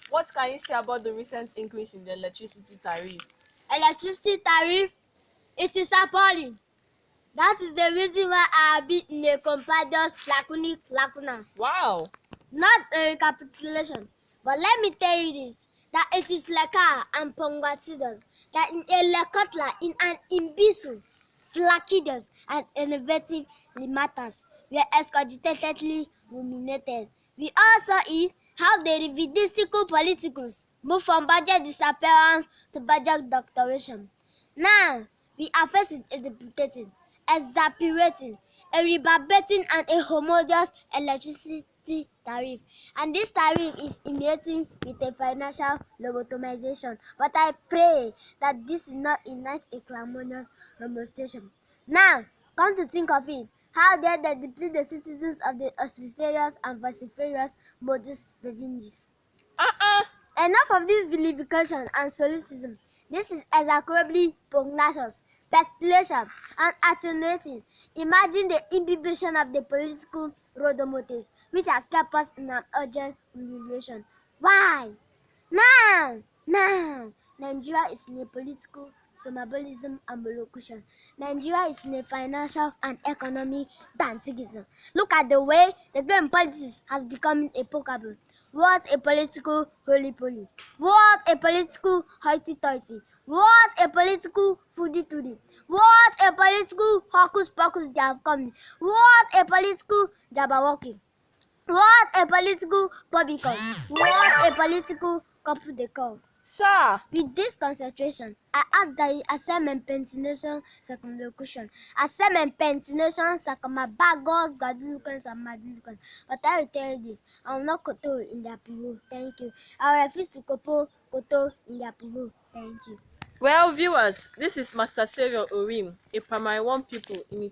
What can you say about the recent increase in the electricity tariff? Electricity tariff, it is appalling. That is the reason why I have been in a companions lacuna. Wow. Not a recapitulation. But let me tell you this, that it is Leka and Pongwatidos, that in a Lekotla, in an Imbisu, Flakidos, and innovative matters were excogitatedly ruminated. We also see how the revidistical politicals move from budget disappearance to budget doctoration. Now, we are faced with a deputating, exasperating, a reverberating, and a homogeneous electricity tariff. And this tariff is imitating with a financial lobotomization. But I pray that this is not ignite a clamorous demonstration. Now, come to think of it, how dare they deplete the citizens of the ossiferous and vociferous modus vivendi? Enough of this vilification and solecism. This is execrably pugnacious, pestilential, and attenuating. Imagine the imbibition of the political rodomotives, which has kept us in an urgent humiliation. Why? Now, Nigeria is in a political somnambulism and molocution. Nigeria is in a financial and economic dantigism. Look at the way the game politics has become epocable. What a political holy-poly. What a political hoity-toity. What a political foodie-toody. What a political hocus-pocus they have come. What a political jabberwocky. What a political publicon. What a political couple de call. Sir. With this concentration, I ask that you accept my pentination circumlocution, accept my pentination circumabagos, guadalucans, and madilucans. But I will tell you this, I will not koto in their pivo. Thank you. I will refuse to koto in their pivo. Thank you. Well, viewers, this is Master Savior Orim, a primary one pupil imitator.